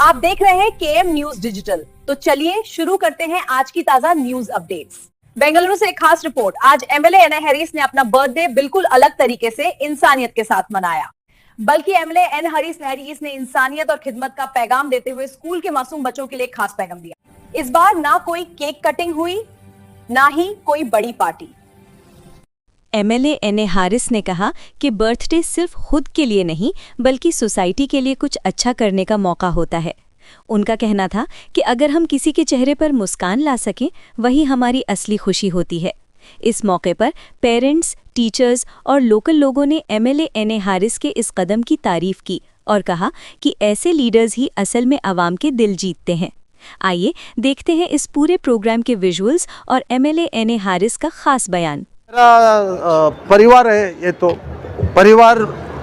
आप देख रहे हैं केएम न्यूज डिजिटल। तो चलिए शुरू करते हैं आज की ताजा न्यूज अपडेट्स। बेंगलुरु से एक खास रिपोर्ट। आज एमएलए एना हैरिस ने अपना बर्थडे बिल्कुल अलग तरीके से इंसानियत के साथ मनाया। बल्कि एमएलए एन हैरिस ने इंसानियत और खिदमत का पैगाम देते हुए स्कूल के मासूम बच्चों के लिए खास पैगाम दिया। इस बार ना कोई केक कटिंग हुई, ना ही कोई बड़ी पार्टी। एमएलए एन हैरिस ने कहा कि बर्थडे सिर्फ खुद के लिए नहीं बल्कि सोसाइटी के लिए कुछ अच्छा करने का मौका होता है। उनका कहना था कि अगर हम किसी के चेहरे पर मुस्कान ला सकें वही हमारी असली खुशी होती है। इस मौके पर पेरेंट्स, टीचर्स और लोकल लोगों ने एमएलए एन हैरिस के इस कदम की तारीफ की और कहा कि ऐसे लीडर्स ही असल में आवाम के दिल जीतते हैं। आइए देखते हैं इस पूरे प्रोग्राम के विजुअल्स और एमएलए एन हैरिस का खास बयान। मेरा परिवार है, ये तो परिवार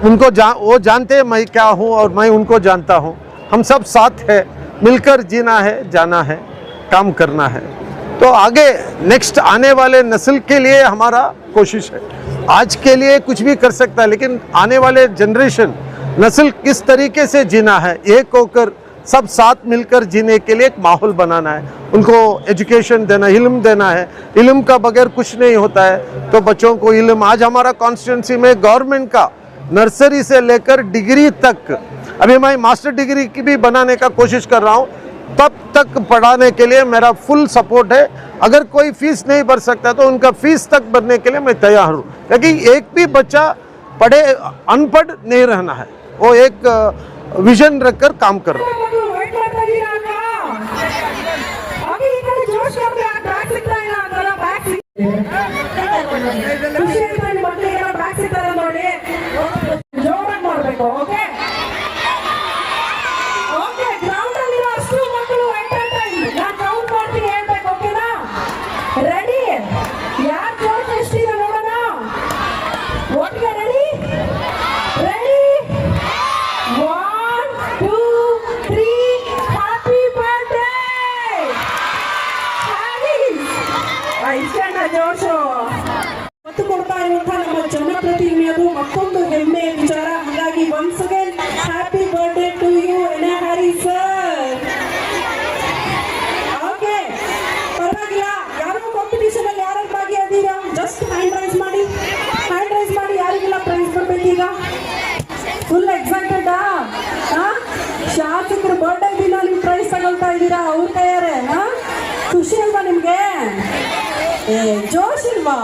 उनको वो जानते हैं मैं क्या हूँ और मैं उनको जानता हूँ। हम सब साथ है, मिलकर जीना है, जाना है, काम करना है। तो आगे नेक्स्ट आने वाले नस्ल के लिए हमारा कोशिश है। आज के लिए कुछ भी कर सकता है, लेकिन आने वाले जनरेशन नस्ल किस तरीके से जीना है, एक होकर सब साथ मिलकर जीने के लिए एक माहौल बनाना है। उनको एजुकेशन देना, इल्म देना है। इल्म का बगैर कुछ नहीं होता है, तो बच्चों को इल्म। आज हमारा कॉन्स्टिट्यूंसी में गवर्नमेंट का नर्सरी से लेकर डिग्री तक, अभी मैं मास्टर डिग्री की भी बनाने का कोशिश कर रहा हूँ, तब तक पढ़ाने के लिए मेरा फुल सपोर्ट है। अगर कोई फीस नहीं भर सकता तो उनका फीस तक भरने के लिए मैं तैयार हूँ, क्योंकि एक भी बच्चा पढ़े अनपढ़ नहीं रहना है। वो एक विजन रखकर काम कर रहा है। ಮತ್ತು ಕೊಡ್ತಾ ಇರುವಂತಹ ನಮ್ಮ ಜನಪ್ರತಿನಿಧಿಯರು ಮತ್ತೊಂದು ಹೆಮ್ಮೆಯ ವಿಚಾರ. ಹಾಗಾಗಿ once again happy birthday to you N Haris sir. Okay, ಪರವಾಗಿಲ್ಲ. ಯಾರು ಕಾಂಪಿಟಿಷನ್ ಅಲ್ಲಿ ಯಾರು ಭಾಗಿಯಾಗಿದ್ದೀರಾ ಜಸ್ಟ್ ಹ್ಯಾಂಡ್ ರೈಸ್ ಮಾಡಿ, ಹ್ಯಾಂಡ್ ರೈಸ್ ಮಾಡಿ. ಯಾರಿಗೆಲ್ಲ ಪ್ರೈಸ್ ಬರ್ಬೇಕೀಗ? Full excited. ಶಾಸಕರ ಬರ್ತ್ಡೇ ದಿನ ನೀವು ಪ್ರೈಸ್ ತಗೊಳ್ತಾ ಇದ್ದೀರಾ, ಅವ್ರ ಕೈಯಾರೆ. ಖುಷಿ ಅಲ್ವಾ ನಿಮ್ಗೆ? ಜೋಶ್ ಇಲ್ವಾ?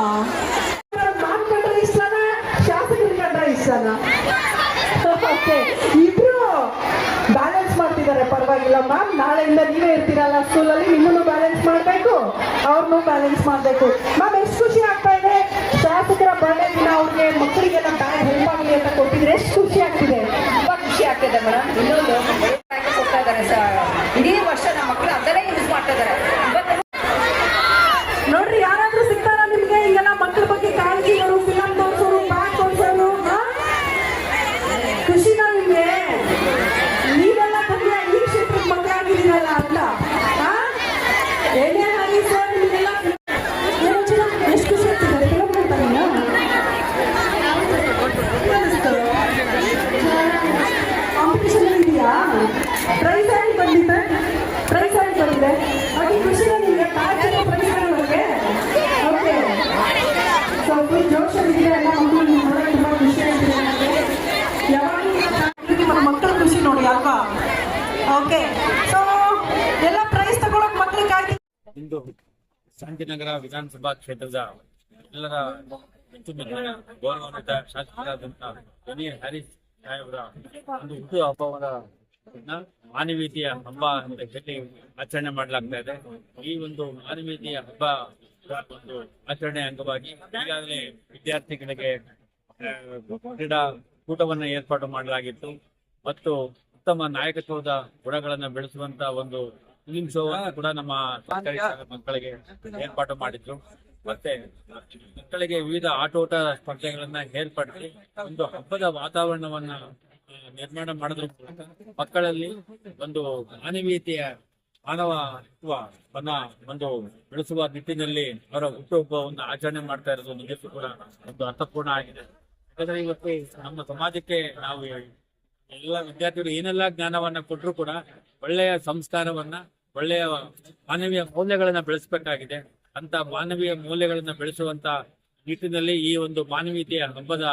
ಮಾತ್ಕೊಂಡ್ರೆ ಇಷ್ಟನಾ, ಶಾಸಕರು ಕಂಡ್ರೆ ಇಷ್ಟನಾ? ಇಬ್ರು ಬ್ಯಾಲೆನ್ಸ್ ಮಾಡ್ತಿದ್ದಾರೆ. ಪರವಾಗಿಲ್ಲ ಮ್ಯಾಮ್, ನಾಳೆಯಿಂದ ನೀವೇ ಇರ್ತೀರಲ್ಲ ಸ್ಕೂಲಲ್ಲಿ, ನಿಮ್ಮನ್ನು ಬ್ಯಾಲೆನ್ಸ್ ಮಾಡಬೇಕು, ಅವ್ರನ್ನೂ ಬ್ಯಾಲೆನ್ಸ್ ಮಾಡಬೇಕು. ಮ್ಯಾಮ್, ಎಷ್ಟು ಖುಷಿ ಆಗ್ತಾ ಇದೆ ಶಾಸಕರ ಬರ್ಡೇ ದಿನ ಅವ್ರಿಗೆ ಮಕ್ಕಳಿಗೆಲ್ಲ ಬ್ಯಾಗ್ ಹೆಲ್ಪ್ ಆಗಲಿ ಅಂತ ಕೊಟ್ಟಿದ್ರೆ ಎಷ್ಟು ಖುಷಿ ಆಗ್ತಿದೆ? ತುಂಬಾ ಖುಷಿ ಆಗ್ತಿದೆ ಮೇಡಮ್. ಇನ್ನೊಂದು ಕೊಡ್ತಾ ಇದ್ದಾರೆ, ಇಡೀ ವರ್ಷ ನಮ್ಮ ಮಕ್ಕಳು ಅದನ್ನೇ ಯೂಸ್ ಮಾಡ್ತಾ ಇದ್ದಾರೆ. ನೋಡ್ರಿ, ಯಾರಾದ್ರೂ ಸಿಗ್ತಾರ ನಿಮ್ಗೆ ಹಿಂಗೆಲ್ಲ ಮಕ್ಕಳ ಬಗ್ಗೆ ಕಾಳಜಿಗಳು, ಫಿಲಂ ತೋರಿಸೋರು, ಬ್ಯಾಗ್ ತೋರಿಸೋರು? ಖುಷಿನಾ ನಿಮ್ಗೆ? ನೀವೆಲ್ಲ ತಂದೆ ಈ ಕ್ಷೇತ್ರಕ್ಕೆ ಮಕ್ಕಳಾಗಿದ್ದೀರಲ್ಲ ಅಂತ. ಏನೇ ಹಾಗೆ ಸರ್, ನಿಮಗೆಲ್ಲ ಎಷ್ಟು ಖುಷಿ ಆಗ್ತಿದ್ದಾರೆ? ಫಿಲಂ ನೋಡ್ತಾ ಕಾಂಪಿಟೇಷನ್ ಇದೆಯಾ? ಪ್ರೈಸ್ ಆಗಿ ಬಂದಿದ್ದೆ, ಪ್ರೈಸ್ ಆಗಿ ಬಂದಿದೆ. ಹಾಗೆ ಖುಷಿನ ನಿಮ್ಗೆ ಮಕ್ಕಳ ಖುಷಿ ನೋಡಿ ಅಲ್ವಾ? ಓಕೆ, ಸೊ ಎಲ್ಲ ಪ್ರೈಸ್ ತಗೊಳಕ್ ಮಕ್ಕಳಿಗಾಗಿ ಇಂದು ಶಾಂತಿನಗರ ವಿಧಾನಸಭಾ ಕ್ಷೇತ್ರದ ಎಲ್ಲರ ಗೌರವಾನ್ವಿತ ಶಾಸಕರಾದಂತಹ ಎನ್ ಹ್ಯಾರಿಸ್ ಸಾಹೇಬರ ಒಂದು ಹುಟ್ಟು ಹಬ್ಬವನ್ನ ಮಾನವೀಯತೆಯ ಹಬ್ಬ ಅಂತ ಹೇಳಿ ಆಚರಣೆ ಮಾಡಲಾಗ್ತಾ ಇದೆ. ಈ ಒಂದು ಮಾನವೀಯತೆಯ ಹಬ್ಬ ಒಂದು ಆಚರಣೆ ಅಂಗವಾಗಿ ಈಗಾಗಲೇ ವಿದ್ಯಾರ್ಥಿಗಳಿಗೆ ಕ್ರೀಡಾ ಕೂಟವನ್ನು ಏರ್ಪಾಡು ಮಾಡಲಾಗಿತ್ತು ಮತ್ತು ಉತ್ತಮ ನಾಯಕತ್ವದ ಗುಣಗಳನ್ನು ಬೆಳೆಸುವಂತ ಒಂದು ಫಿಲ್ಮ್ ಶೋ ಕೂಡ ನಮ್ಮ ಸರ್ಕಾರಿ ಶಾಲಾ ಮಕ್ಕಳಿಗೆ ಏರ್ಪಾಡು ಮಾಡಿದ್ರು. ಮತ್ತೆ ಮಕ್ಕಳಿಗೆ ವಿವಿಧ ಆಟೋಟ ಸ್ಪರ್ಧೆಗಳನ್ನ ಏರ್ಪಡಿಸಿ ಒಂದು ಹಬ್ಬದ ವಾತಾವರಣವನ್ನ ನಿರ್ಮಾಣ ಮಾಡೋದ್ರ ಮೂಲಕ ಮಕ್ಕಳಲ್ಲಿ ಒಂದು ಮಾನವೀಯತೆಯ ಮಾನವತ್ವವನ್ನ ಒಂದು ಬೆಳೆಸುವ ನಿಟ್ಟಿನಲ್ಲಿ ಅವರ ಹುಟ್ಟುಹಬ್ಬವನ್ನು ಆಚರಣೆ ಮಾಡ್ತಾ ಇರೋದು ನಿಜಕ್ಕೂ ಕೂಡ ಒಂದು ಅರ್ಥಪೂರ್ಣ ಆಗಿದೆ. ಯಾಕಂದ್ರೆ ಇವತ್ತು ನಮ್ಮ ಸಮಾಜಕ್ಕೆ ನಾವು ಎಲ್ಲ ವಿದ್ಯಾರ್ಥಿಗಳು ಏನೆಲ್ಲ ಜ್ಞಾನವನ್ನ ಕೊಟ್ಟರು ಕೂಡ ಒಳ್ಳೆಯ ಸಂಸ್ಕಾರವನ್ನ, ಒಳ್ಳೆಯ ಮಾನವೀಯ ಮೌಲ್ಯಗಳನ್ನ ಬೆಳೆಸಬೇಕಾಗಿದೆ. ಅಂತ ಮಾನವೀಯ ಮೌಲ್ಯಗಳನ್ನ ಬೆಳೆಸುವಂತ ನಿಟ್ಟಿನಲ್ಲಿ ಈ ಒಂದು ಮಾನವೀಯತೆಯ ಹಬ್ಬದ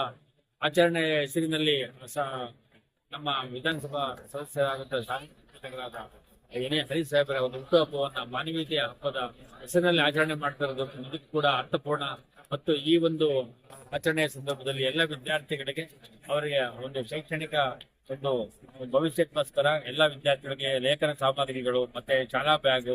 ಆಚರಣೆ ಹೆಸರಿನಲ್ಲಿ ನಮ್ಮ ವಿಧಾನಸಭಾ ಸದಸ್ಯರಾದಂತಹ ಶಾಸಕರಾದ ಎನ್ ಎ ಹರೀಶ್ ಸಾಹೇಬರ ಒಂದು ಹುಟ್ಟುಹಬ್ಬವನ್ನ ಮಾನವೀಯತೆಯ ಹಬ್ಬದ ಹೆಸರಿನಲ್ಲಿ ಆಚರಣೆ ಮಾಡ್ತಾ ಇರೋದು ಇದಕ್ಕೂ ಕೂಡ ಅರ್ಥಪೂರ್ಣ. ಮತ್ತು ಈ ಒಂದು ಆಚರಣೆಯ ಸಂದರ್ಭದಲ್ಲಿ ಎಲ್ಲ ವಿದ್ಯಾರ್ಥಿಗಳಿಗೆ ಅವರಿಗೆ ಒಂದು ಶೈಕ್ಷಣಿಕ ಒಂದು ಭವಿಷ್ಯಕ್ಕೋಸ್ಕರ ಎಲ್ಲ ವಿದ್ಯಾರ್ಥಿಗಳಿಗೆ ಲೇಖನ ಸಾಮಗ್ರಿಗಳು ಮತ್ತೆ ಶಾಲಾ ಬ್ಯಾಗ್,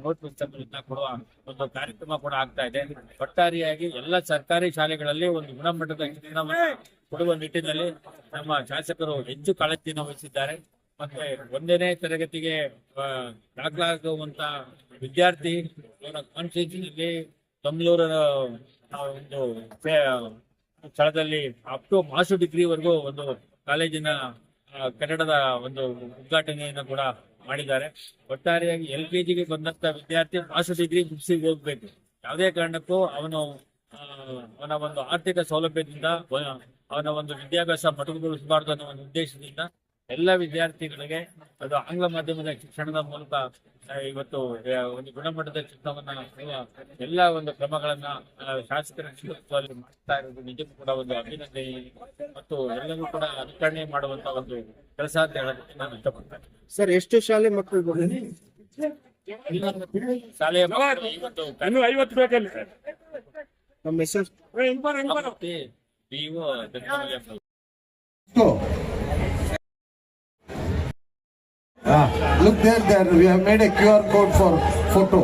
ನೋಟ್ ಪುಸ್ತಕಗಳನ್ನ ಕೊಡುವ ಒಂದು ಕಾರ್ಯಕ್ರಮ ಕೂಡ ಆಗ್ತಾ ಇದೆ. ಒಟ್ಟಾರೆಯಾಗಿ ಎಲ್ಲ ಸರ್ಕಾರಿ ಶಾಲೆಗಳಲ್ಲಿ ಒಂದು ಗುಣಮಟ್ಟದ ಶಿಕ್ಷಣವನ್ನು ಕೊಡುವ ನಿಟ್ಟಿನಲ್ಲಿ ನಮ್ಮ ಶಾಸಕರು ಹೆಚ್ಚು ಕಾಳಜಿಯನ್ನು ವಹಿಸಿದ್ದಾರೆ. ಮತ್ತೆ 1ನೇ ತರಗತಿಗೆ ದಾಖಲಾಗುವಂತ ವಿದ್ಯಾರ್ಥಿ ಕಾನ್ಸ್ಟಿಟ್ಯೂಷನ್ನಲ್ಲಿ ಬೆಂಗಳೂರಿನ ಒಂದು ಸ್ಥಳದಲ್ಲಿ ಅಪ್ ಟು ಮಾಸ್ಟರ್ ಡಿಗ್ರಿವರೆಗೂ ಒಂದು ಕಾಲೇಜಿನ ಕನ್ನಡದ ಒಂದು ಉದ್ಘಾಟನೆಯನ್ನು ಕೂಡ ಮಾಡಿದ್ದಾರೆ. ಒಟ್ಟಾರೆಯಾಗಿ LKGಗೆ ಬಂದಂತ ವಿದ್ಯಾರ್ಥಿ ಮಾಸ್ಟರ್ ಡಿಗ್ರಿ ಮುಗಿಸಿ ಹೋಗ್ಬೇಕು. ಯಾವುದೇ ಕಾರಣಕ್ಕೂ ಅವನ ಒಂದು ಆರ್ಥಿಕ ಸೌಲಭ್ಯದಿಂದ ಅವನ ಒಂದು ವಿದ್ಯಾಭ್ಯಾಸ ಮೊಟಕುಗೊಳಿಸಬಾರ್ದು ಅನ್ನೋ ಒಂದು ಉದ್ದೇಶದಿಂದ ಎಲ್ಲ ವಿದ್ಯಾರ್ಥಿಗಳಿಗೆ ಅದು ಆಂಗ್ಲ ಮಾಧ್ಯಮದ ಶಿಕ್ಷಣದ ಮೂಲಕ ಇವತ್ತು ಒಂದು ಗುಣಮಟ್ಟದ ಶಿಕ್ಷಣವನ್ನ ಎಲ್ಲ ಒಂದು ಕ್ರಮಗಳನ್ನ ಶಾಸಕರ ನೇತೃತ್ವದಲ್ಲಿ ಮಾಡ್ತಾ ಇರೋದು ನಿಜಕ್ಕೂ ಕೂಡ ಒಂದು ಅಭಿನಂದನೆ ಮತ್ತು ಎಲ್ಲರೂ ಕೂಡ ಅನುಕರಣೆ ಮಾಡುವಂತ ಒಂದು ಕೆಲಸ ಅಂತ ಹೇಳೋದಕ್ಕೆ ನಾನು ಇಷ್ಟಪಡ್ತೇನೆ. ಸರ್, ಎಷ್ಟು ಶಾಲೆ ಮಕ್ಕಳು ಶಾಲೆಯ ಮಕ್ಕಳು ಇವತ್ತು ನಮ್ಮ ಹೆಸರು PO Look there, we have made a QR code for photo.